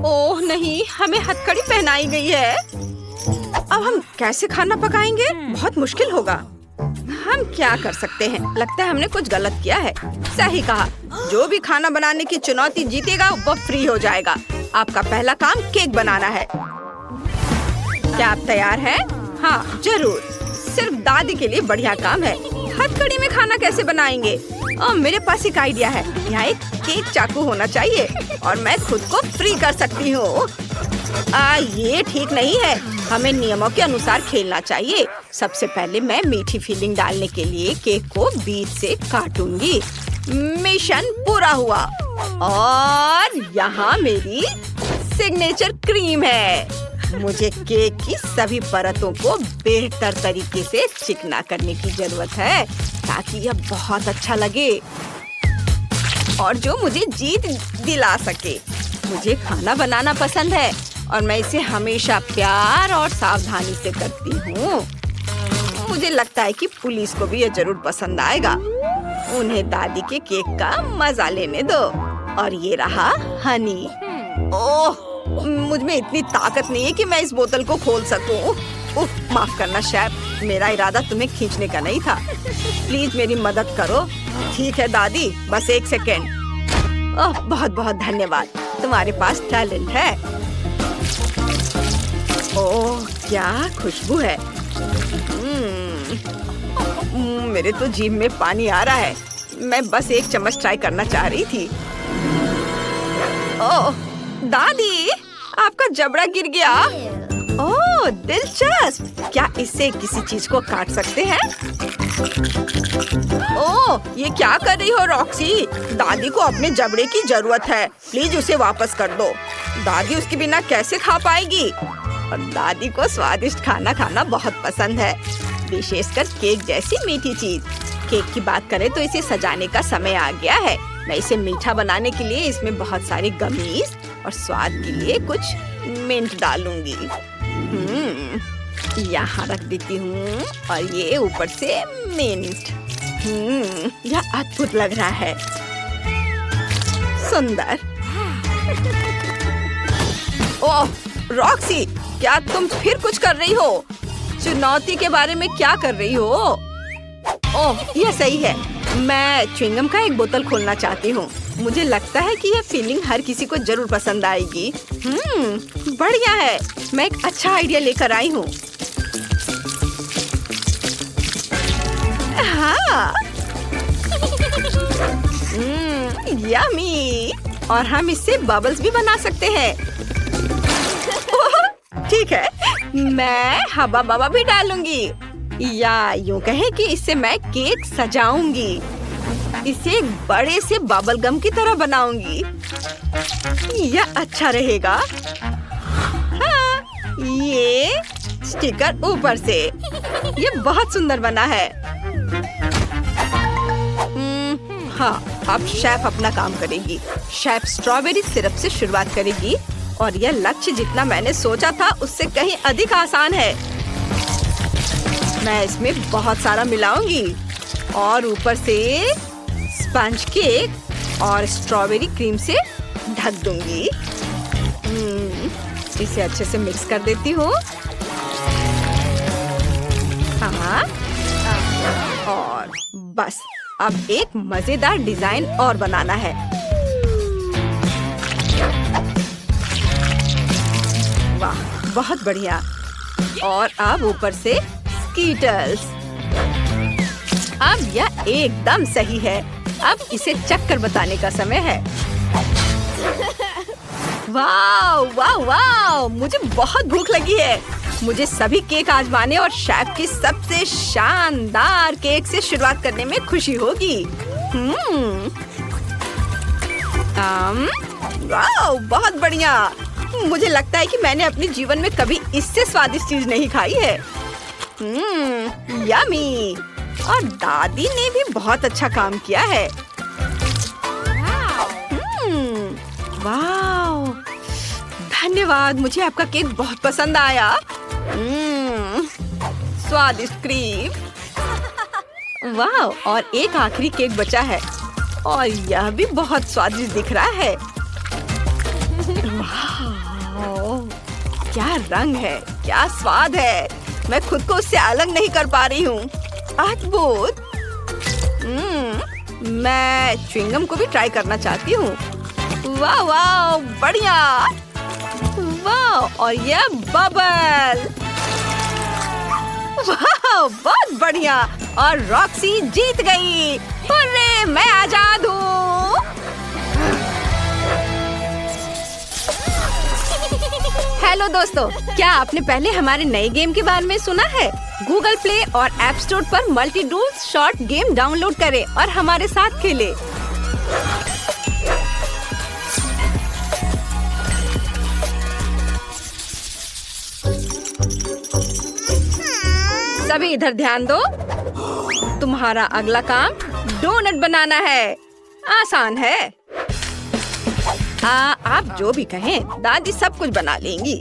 ओह नहीं, हमें हथकड़ी पहनाई गई है। अब हम कैसे खाना पकाएंगे? बहुत मुश्किल होगा। हम क्या कर सकते हैं? लगता है हमने कुछ गलत किया है। सही कहा, जो भी खाना बनाने की चुनौती जीतेगा वो फ्री हो जाएगा। आपका पहला काम केक बनाना है। क्या आप तैयार हैं? हाँ जरूर, सिर्फ दादी के लिए बढ़िया काम है। हथकड़ी में खाना कैसे बनाएंगे? मेरे पास एक आइडिया है। यहाँ एक केक चाकू होना चाहिए और मैं खुद को फ्री कर सकती हूँ। ये ठीक नहीं है, हमें नियमों के अनुसार खेलना चाहिए। सबसे पहले मैं मीठी फीलिंग डालने के लिए केक को बीच से काटूंगी। मिशन पूरा हुआ और यहाँ मेरी सिग्नेचर क्रीम है। मुझे केक की सभी परतों को बेहतर तरीके से चिकना करने की जरूरत है ताकि यह बहुत अच्छा लगे और जो मुझे जीत दिला सके। मुझे खाना बनाना पसंद है और मैं इसे हमेशा प्यार और सावधानी से करती हूँ। मुझे लगता है कि पुलिस को भी यह जरूर पसंद आएगा। उन्हें दादी के केक का मजा लेने दो। और ये रहा हनी। ओह, मुझ में इतनी ताकत नहीं है कि मैं इस बोतल को खोल सकूं। माफ करना शेफ, मेरा इरादा तुम्हें खींचने का नहीं था। प्लीज मेरी मदद करो। ठीक है दादी, बस एक सेकेंड। ओह, बहुत बहुत धन्यवाद, तुम्हारे पास टैलेंट है। ओह, क्या खुशबू है। मेरे तो जीभ में पानी आ रहा है। मैं बस एक चम्मच ट्राई करना चाह रही थी। ओह दादी, आपका जबड़ा गिर गया। ओह दिलचस्प, क्या इससे किसी चीज को काट सकते हैं? ओह, ये क्या कर रही हो रॉक्सी? दादी को अपने जबड़े की जरूरत है, प्लीज उसे वापस कर दो। दादी उसके बिना कैसे खा पाएगी? और दादी को स्वादिष्ट खाना खाना बहुत पसंद है, विशेषकर केक जैसी मीठी चीज। केक की बात करें तो इसे सजाने का समय आ गया है। मैं इसे मीठा बनाने के लिए इसमें बहुत सारे गमीज और स्वाद के लिए कुछ मिंट डालूंगी। यहाँ रख देती हूँ और ये ऊपर से मिंट। यह अद्भुत लग रहा है, सुंदर। ओह रॉक्सी, क्या तुम फिर कुछ कर रही हो? चुनौती के बारे में क्या कर रही हो? ओह यह सही है, मैं च्युइंगम का एक बोतल खोलना चाहती हूँ। मुझे लगता है कि यह फीलिंग हर किसी को जरूर पसंद आएगी। बढ़िया है, मैं एक अच्छा आइडिया लेकर आई हूँ। हाँ, यम्मी। और हम इससे बबल्स भी बना सकते हैं। ठीक है, मैं हवा बवा भी डालूंगी, या यूं कहें कि इससे मैं केक सजाऊंगी। इसे एक बड़े से बबल गम की तरह बनाऊंगी। यह अच्छा रहेगा। हाँ, ये स्टिकर ऊपर से। ये बहुत सुंदर बना है। हाँ, अब शेफ अपना काम करेगी। शेफ स्ट्रॉबेरी सिरप से शुरुआत करेगी और यह लक्ष्य जितना मैंने सोचा था उससे कहीं अधिक आसान है। मैं इसमें बहुत सारा मिलाऊंगी और ऊपर से स्पंज केक और स्ट्रॉबेरी क्रीम से ढक दूंगी। इसे अच्छे से मिक्स कर देती हूँ। हाँ, और बस अब एक मजेदार डिजाइन और बनाना है। वाह, बहुत बढ़िया। और अब ऊपर से स्कीटल्स। अब यह एकदम सही है। अब इसे चक्कर बताने का समय है। वाह वाह वाह, मुझे बहुत भूख लगी है। मुझे सभी केक आजमाने और शेफ के सबसे शानदार केक से शुरुआत करने में खुशी होगी। वाह, बहुत बढ़िया। मुझे लगता है कि मैंने अपने जीवन में कभी इससे स्वादिष्ट चीज नहीं खाई है। यम्मी। और दादी ने भी बहुत अच्छा काम किया है। वाह, धन्यवाद, मुझे आपका केक बहुत पसंद आया। स्वादिष्ट क्रीम। वाह, और एक आखिरी केक बचा है और यह भी बहुत स्वादिष्ट दिख रहा है। वाह, क्या रंग है, क्या स्वाद है। मैं खुद को उससे अलग नहीं कर पा रही हूँ। अद्भुत। मैं च्युइंगम को भी ट्राई करना चाहती हूँ। वाह वाह, बढ़िया। वाह, और ये बबल। वाह, बहुत बढ़िया। और रॉक्सी जीत गई। हुर्रे, मैं आजाद हूँ। हेलो दोस्तों, क्या आपने पहले हमारे नए गेम के बारे में सुना है? गूगल प्ले और ऐप स्टोर पर multi duels short game download करें और हमारे साथ खेलें। सभी इधर ध्यान दो। तुम्हारा अगला काम डोनट बनाना है। आसान है। आप जो भी कहें, दादी सब कुछ बना लेंगी।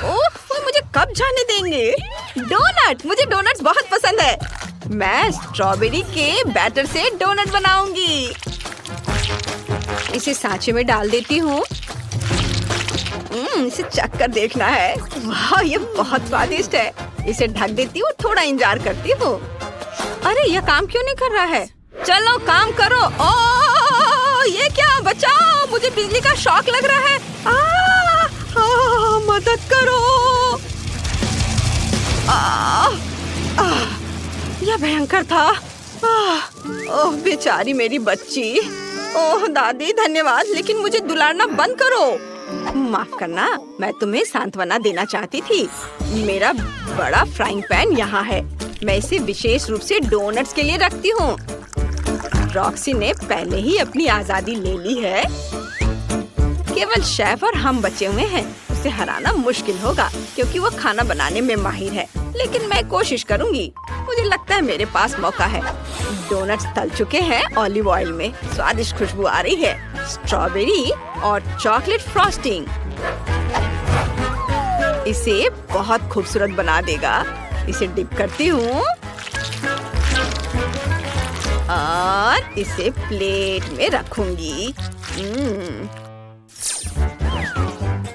ओह, वो मुझे कब जाने देंगे? डोनट, मुझे डोनट्स बहुत पसंद है। मैं स्ट्रॉबेरी के बैटर से डोनट बनाऊंगी। इसे सांचे में डाल देती हूँ। इसे चख कर देखना है। वाह, ये बहुत स्वादिष्ट है। इसे ढक देती हूँ, थोड़ा इंतजार करती हूँ। अरे, यह काम क्यों नहीं कर रहा है? चलो काम करो। ओह, ये क्या? बचाओ, मुझे बिजली का शॉक लग रहा है। मदद करो। यह भयंकर था। ओह, बेचारी मेरी बच्ची। ओह दादी, धन्यवाद, लेकिन मुझे दुलारना बंद करो। माफ करना, मैं तुम्हें सांत्वना देना चाहती थी। मेरा बड़ा फ्राइंग पैन यहाँ है। मैं इसे विशेष रूप से डोनट्स के लिए रखती हूँ। रॉक्सी ने पहले ही अपनी आजादी ले ली है। केवल शेफ और हम बचे हुए हैं। उसे हराना मुश्किल होगा क्योंकि वो खाना बनाने में माहिर है, लेकिन मैं कोशिश करूँगी। मुझे लगता है मेरे पास मौका है। डोनट्स तल चुके हैं ऑलिव ऑयल में। स्वादिष्ट खुशबू आ रही है। स्ट्रॉबेरी और चॉकलेट फ्रॉस्टिंग इसे बहुत खूबसूरत बना देगा। इसे डिप करती हूँ और इसे प्लेट में रखूंगी।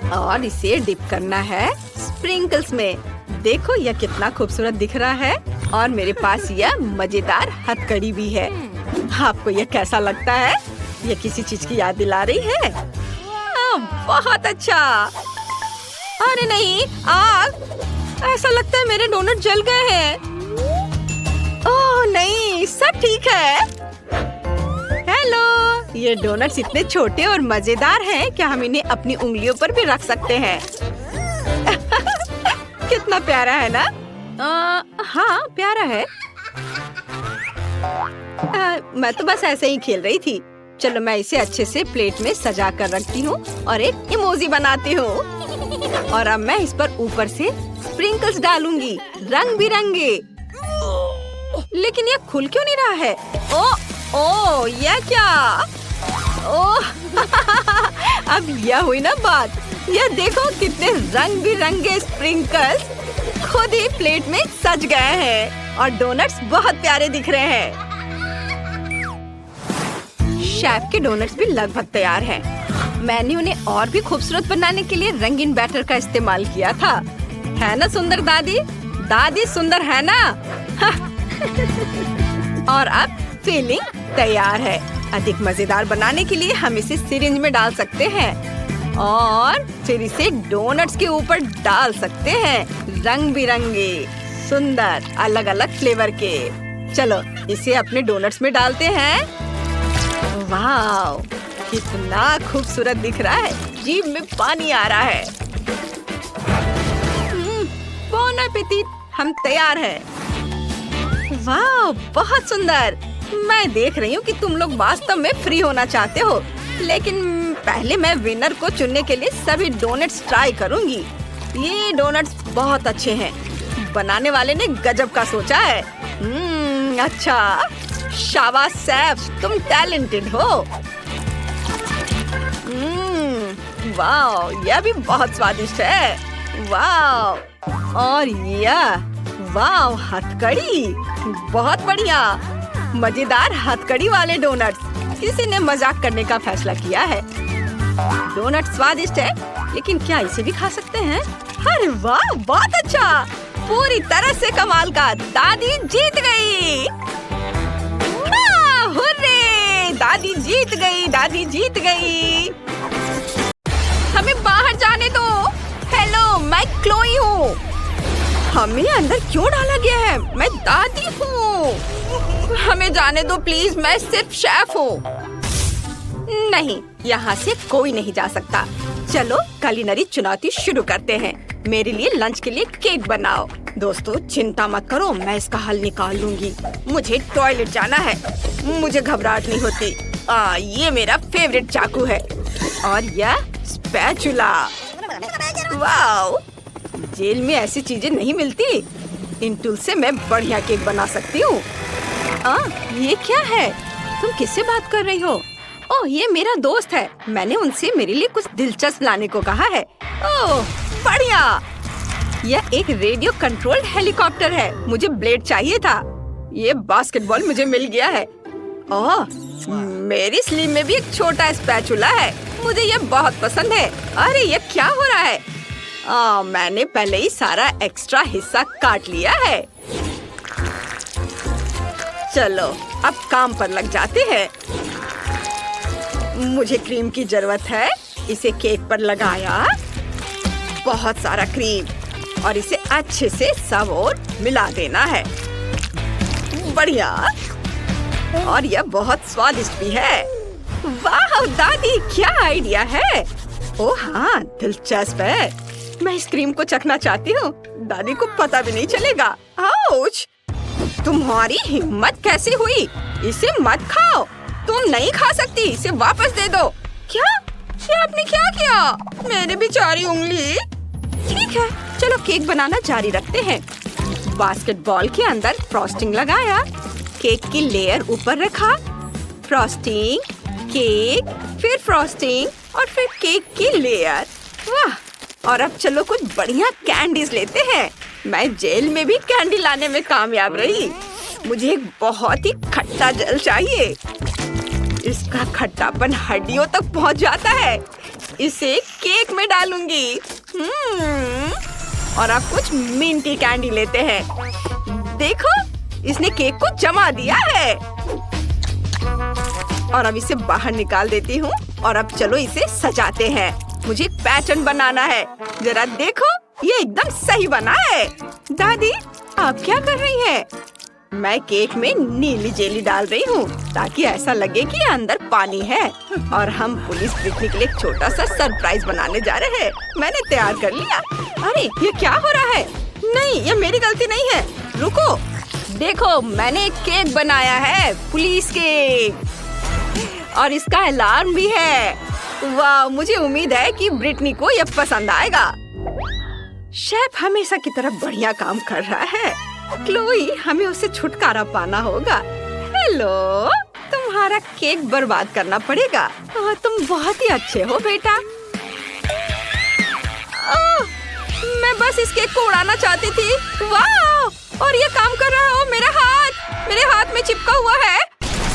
और इसे डिप करना है स्प्रिंकल्स में। देखो, यह कितना खूबसूरत दिख रहा है। और मेरे पास यह मजेदार हथकड़ी भी है। आपको यह कैसा लगता है? यह किसी चीज की याद दिला रही है? बहुत अच्छा। अरे नहीं, आग! ऐसा लगता है मेरे डोनट जल गए हैं। ओह नहीं, सब ठीक है। हेलो, ये डोनट्स इतने छोटे और मजेदार हैं कि हम इन्हें अपनी उंगलियों पर भी रख सकते हैं। कितना प्यारा है ना? हाँ, प्यारा है। मैं तो बस ऐसे ही खेल रही थी। चलो, मैं इसे अच्छे से प्लेट में सजा कर रखती हूँ और एक इमोजी बनाती हूँ। और अब मैं इस पर ऊपर से स्प्रिंकल्स डालूंगी, रंग बिरंगे। लेकिन यह खुल क्यों नहीं रहा है? ओ, यह क्या? ओह, अब यह हुई ना बात। यह देखो, कितने रंग बिरंगे स्प्रिंकल्स खुद ही प्लेट में सज गए हैं और डोनट्स बहुत प्यारे दिख रहे हैं। शेफ के डोनट्स भी लगभग तैयार हैं। मैंने उन्हें और भी खूबसूरत बनाने के लिए रंगीन बैटर का इस्तेमाल किया था। है ना सुंदर दादी? दादी सुंदर है ना? और अब फिलिंग तैयार है। अधिक मजेदार बनाने के लिए हम इसे सिरिंज में डाल सकते हैं और फिर इसे डोनट्स के ऊपर डाल सकते हैं। रंग बिरंगे, सुंदर, अलग अलग फ्लेवर के। चलो, इसे अपने डोनट्स में डालते हैं। वाह, कितना खूबसूरत दिख रहा है। जीभ में पानी आ रहा है। बोन एपेटिट, हम तैयार हैं। वाह, बहुत सुंदर। मैं देख रही हूँ कि तुम लोग वास्तव में फ्री होना चाहते हो, लेकिन पहले मैं विनर को चुनने के लिए सभी डोनट्स ट्राई करूंगी। ये डोनट्स बहुत अच्छे हैं। बनाने वाले ने गजब का सोचा है। अच्छा, शाबाश शेफ, तुम टैलेंटेड हो। वाह, यह भी बहुत स्वादिष्ट है। वाह, और यह, वाह, हथकड़ी, बहुत बढ़िया। मजेदार हथकड़ी वाले डोनट्स। किसी ने मजाक करने का फैसला किया है। डोनट स्वादिष्ट है, लेकिन क्या इसे भी खा सकते हैं? अरे वाह, बहुत अच्छा, पूरी तरह से कमाल का। दादी जीत गई। हुर्रे! दादी जीत गई, दादी जीत गई। हमें बाहर जाने दो। हेलो, मैं क्लोई हूँ। हमें अंदर क्यों डाला गया है? मैं दादी हूँ। हमें जाने दो प्लीज, मैं सिर्फ शेफ हूँ। नहीं, यहाँ से कोई नहीं जा सकता। चलो कुलिनरी चुनौती शुरू करते हैं। मेरे लिए लंच के लिए केक बनाओ। दोस्तों चिंता मत करो, मैं इसका हल निकाल लूंगी। मुझे टॉयलेट जाना है। मुझे घबराहट नहीं होती। ये मेरा फेवरेट चाकू है और यह स्पैचुला। वाओ, जेल में ऐसी चीजें नहीं मिलती। इन टूल से मैं बढ़िया केक बना सकती हूँ। ये क्या है? तुम किससे बात कर रही हो? ओह, ये मेरा दोस्त है। मैंने उनसे मेरे लिए कुछ दिलचस्प लाने को कहा है। ओह, बढ़िया। यह एक रेडियो कंट्रोल्ड हेलीकॉप्टर है। मुझे ब्लेड चाहिए था। ये बास्केटबॉल मुझे मिल गया है। ओह, मेरी स्लीव में भी एक छोटा स्पैचुला है। मुझे ये बहुत पसंद है। अरे ये क्या हो रहा है? मैंने पहले ही सारा एक्स्ट्रा हिस्सा काट लिया है। चलो अब काम पर लग जाते हैं। मुझे क्रीम की जरूरत है। इसे केक पर लगाया, बहुत सारा क्रीम, और इसे अच्छे से सब ओर मिला देना है। बढ़िया, और यह बहुत स्वादिष्ट भी है। वाह दादी, क्या आइडिया है। ओह हाँ, दिलचस्प है। मैं इस क्रीम को चखना चाहती हूँ। दादी को पता भी नहीं चलेगा। आउच! तुम्हारी हिम्मत कैसी हुई? इसे मत खाओ। तुम नहीं खा सकती। इसे वापस दे दो। क्या? ये आपने क्या किया? मेरी बेचारी उंगली। ठीक है, चलो केक बनाना जारी रखते हैं। बास्केटबॉल के अंदर फ्रॉस्टिंग लगाया, केक की लेयर ऊपर रखा, फ्रॉस्टिंग, केक, फिर फ्रॉस्टिंग और फिर केक की लेयर। वाह! और अब चलो कुछ बढ़िया कैंडीज लेते हैं। मैं जेल में भी कैंडी लाने में कामयाब रही। मुझे एक बहुत ही खट्टा जल चाहिए। इसका खट्टापन हड्डियों तक पहुंच जाता है। इसे केक में डालूंगी। और अब कुछ मिंटी कैंडी लेते हैं। देखो, इसने केक को जमा दिया है। और अब इसे बाहर निकाल देती हूँ। और अब चलो इसे सजाते हैं। मुझे एक पैटर्न बनाना है। जरा देखो, ये एकदम सही बना है। दादी, आप क्या कर रही हैं? मैं केक में नीली जेली डाल रही हूँ ताकि ऐसा लगे कि अंदर पानी है। और हम पुलिस ब्रिटनी के लिए एक छोटा सा सरप्राइज बनाने जा रहे हैं। मैंने तैयार कर लिया। अरे ये क्या हो रहा है? नहीं, ये मेरी गलती नहीं है। रुको, देखो, मैंने एक केक बनाया है, पुलिस केक, और इसका अलार्म भी है। वाह, मुझे उम्मीद है कि ब्रिटनी को यह पसंद आएगा। शेफ हमेशा की तरह बढ़िया काम कर रहा है। क्लोई, हमें उससे छुटकारा पाना होगा। हेलो, तुम्हारा केक बर्बाद करना पड़ेगा। तुम बहुत ही अच्छे हो बेटा। मैं बस इस केक को उड़ाना चाहती थी। वाह, और ये काम कर रहा हो। मेरे हाथ में चिपका हुआ है।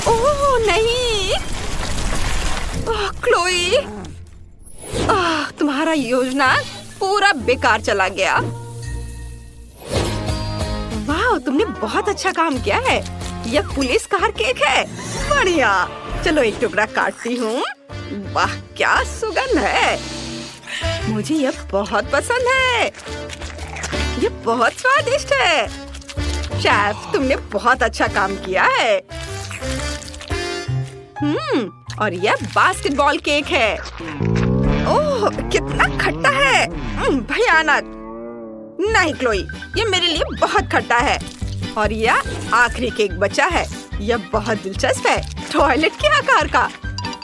ओह नहीं, क्लोई, तुम्हारा योजना पूरा बेकार चला गया। वाह, तुमने बहुत अच्छा काम किया है। यह पुलिस कार केक है। बढ़िया, चलो एक टुकड़ा काटती हूँ। वाह, क्या सुगंध है। मुझे यह बहुत पसंद है। यह बहुत स्वादिष्ट है। शेफ, तुमने बहुत अच्छा काम किया है। और यह बास्केटबॉल केक है। ओह, कितना खट्टा है। भयानक। नहीं क्लोई, ये मेरे लिए बहुत खट्टा है। और यह आखिरी केक बचा है। यह बहुत दिलचस्प है, टॉयलेट के आकार का।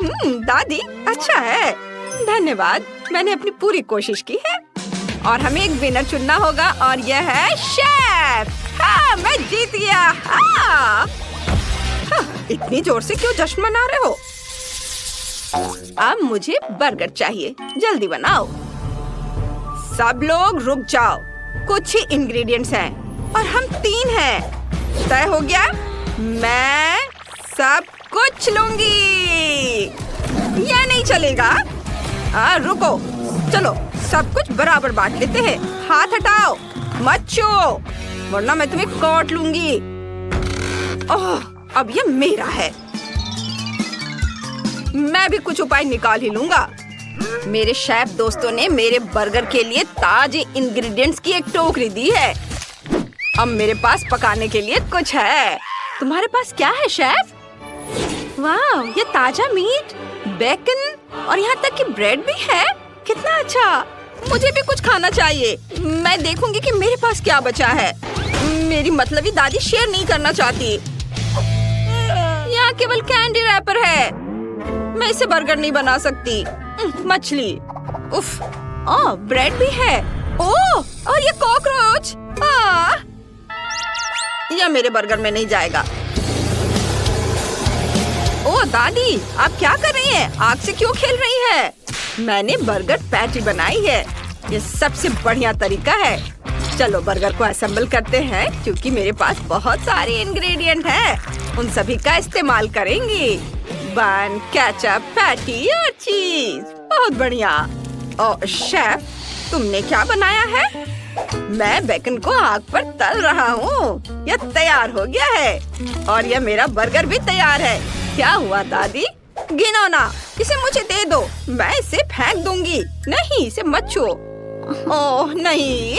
दादी, अच्छा है। धन्यवाद, मैंने अपनी पूरी कोशिश की है। और हमें एक विनर चुनना होगा, और यह है शेफ। हाँ, मैं जीत गया। हाँ, इतनी जोर से क्यों जश्न मना रहे हो? अब मुझे बर्गर चाहिए, जल्दी बनाओ। सब लोग रुक जाओ, कुछ ही इंग्रेडिएंट्स हैं और हम 3 हैं। तय हो गया, मैं सब कुछ लूंगी। यह नहीं चलेगा। रुको, चलो सब कुछ बराबर बांट लेते हैं। हाथ हटाओ, मत छू, वरना मैं तुम्हें काट लूंगी। ओह, अब ये मेरा है। मैं भी कुछ उपाय निकाल ही लूंगा। मेरे शेफ दोस्तों ने मेरे बर्गर के लिए ताजे इंग्रेडिएंट्स की एक टोकरी दी है। अब मेरे पास पकाने के लिए कुछ है। तुम्हारे पास क्या है शेफ? वाह, ये ताजा मीट, बेकन और यहाँ तक कि ब्रेड भी है। कितना अच्छा, मुझे भी कुछ खाना चाहिए। मैं देखूंगी कि मेरे पास क्या बचा है। मेरी मतलबी दादी शेयर नहीं करना चाहती। यहाँ केवल कैंडी रैपर है। मैं इसे बर्गर नहीं बना सकती। मछली, उफ, ब्रेड भी है। ओह, और ये कॉकरोच। यह मेरे बर्गर में नहीं जाएगा। ओह दादी, आप क्या कर रही हैं? आग से क्यों खेल रही है? मैंने बर्गर पैटी बनाई है। ये सबसे बढ़िया तरीका है। चलो बर्गर को असेंबल करते हैं, क्योंकि मेरे पास बहुत सारे इंग्रेडिएंट हैं। उन सभी का इस्तेमाल करेंगे। बन, केचप, पैटी और चीज। बहुत बढ़िया। और शेफ, तुमने क्या बनाया है? मैं बेकन को आग पर तल रहा हूँ। यह तैयार हो गया है और यह मेरा बर्गर भी तैयार है। क्या हुआ दादी? गिनो ना, इसे मुझे दे दो। मैं इसे फेंक दूंगी। नहीं, इसे मत छुओ। ओह नहीं।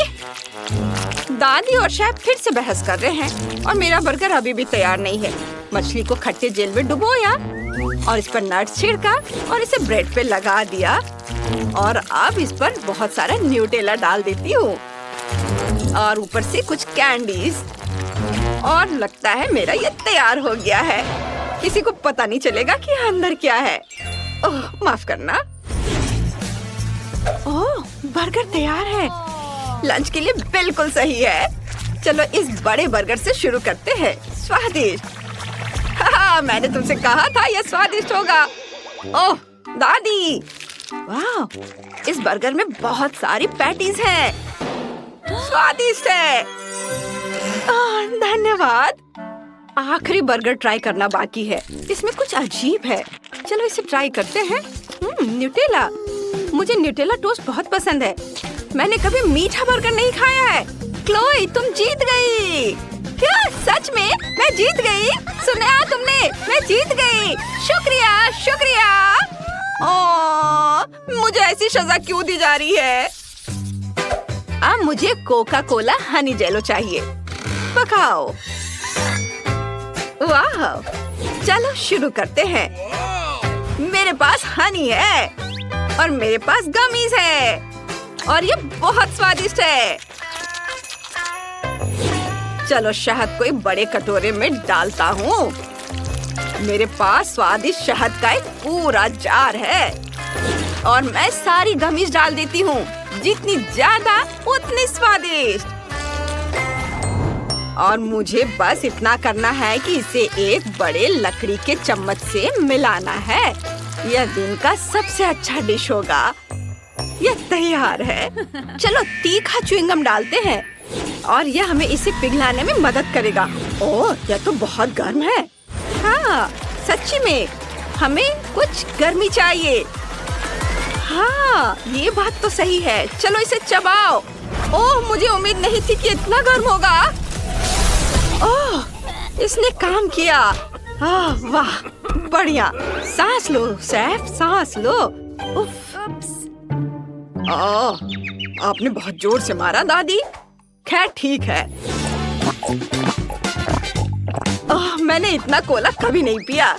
दादी और शेफ फिर से बहस कर रहे हैं और मेरा बर्गर अभी भी तैयार नहीं है। मछली को खट्टे जेल में डुबोया और इस पर नट्स छिड़का और इसे ब्रेड पे लगा दिया। और अब इस पर बहुत सारा न्यूटेला डाल देती हूँ और ऊपर से कुछ कैंडीज। और लगता है मेरा ये तैयार हो गया है। किसी को पता नहीं चलेगा कि अंदर क्या है। ओह, माफ करना। ओह, बर्गर तैयार है। लंच के लिए बिल्कुल सही है। चलो इस बड़े बर्गर से शुरू करते हैं। स्वादिष्ट। हाँ, मैंने तुमसे कहा था यह स्वादिष्ट होगा। ओह दादी, वाह, इस बर्गर में बहुत सारी पैटीज हैं। स्वादिष्ट है। धन्यवाद। आखिरी बर्गर ट्राई करना बाकी है। इसमें कुछ अजीब है। चलो इसे ट्राई करते हैं। न्यूटेला। मुझे न्यूटेला टोस्ट बहुत पसंद है। मैंने कभी मीठा बर्गर नहीं खाया है। क्लोई, तुम जीत गई। क्या सच में? मैं जीत गई? सुना तुमने? मैं जीत गई। शुक्रिया, शुक्रिया। मुझे ऐसी सजा क्यों दी जा रही है? अब मुझे कोका कोला हनी जेलो चाहिए। पकाओ। वाह, चलो शुरू करते हैं। मेरे पास हनी है और मेरे पास गमीज है और ये बहुत स्वादिष्ट है। चलो शहद को एक बड़े कटोरे में डालता हूँ। मेरे पास स्वादिष्ट शहद का एक पूरा जार है और मैं सारी गमीज डाल देती हूँ। जितनी ज्यादा उतनी स्वादिष्ट। और मुझे बस इतना करना है कि इसे एक बड़े लकड़ी के चम्मच से मिलाना है। यह दिन का सबसे अच्छा डिश होगा। यह तैयार है। चलो तीखा च्युइंगम डालते हैं और यह हमें इसे पिघलाने में मदद करेगा। ओह, यह तो बहुत गर्म है। हाँ, सच्ची में हमें कुछ गर्मी चाहिए। हाँ, ये बात तो सही है। चलो इसे चबाओ। ओह, मुझे उम्मीद नहीं थी कि इतना गर्म होगा। ओह, इसने काम किया। वाह, बढ़िया। सांस लो शेफ, सांस लो। उफ। आपने बहुत जोर से मारा दादी। खैर ठीक है। मैंने इतना कोला कभी नहीं पिया।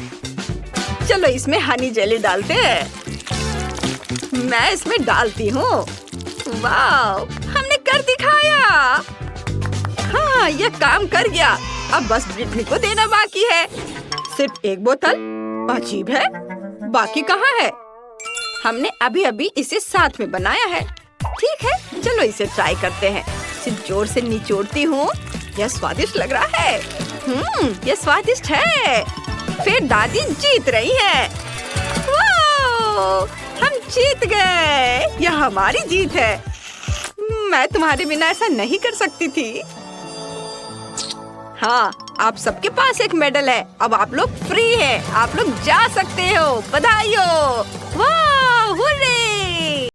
चलो इसमें हनी जेली डालते हैं। मैं इसमें डालती हूँ। वाह, हमने कर दिखाया। हाँ, यह काम कर गया। अब बस ब्रिटनी को देना बाकी है। सिर्फ एक बोतल। अजीब है, बाकी कहाँ है? हमने अभी अभी इसे साथ में बनाया है। ठीक है, चलो इसे ट्राई करते हैं। सिर्फ जोर से निचोड़ती हूँ। यह स्वादिष्ट लग रहा है। यह स्वादिष्ट है। फिर दादी जीत रही है। हम जीत गए। यह हमारी जीत है। मैं तुम्हारे बिना ऐसा नहीं कर सकती थी। हाँ, आप सबके पास एक मेडल है। अब आप लोग फ्री हैं। आप लोग जा सकते हो। बधाई हो। वाह, हुर्रे!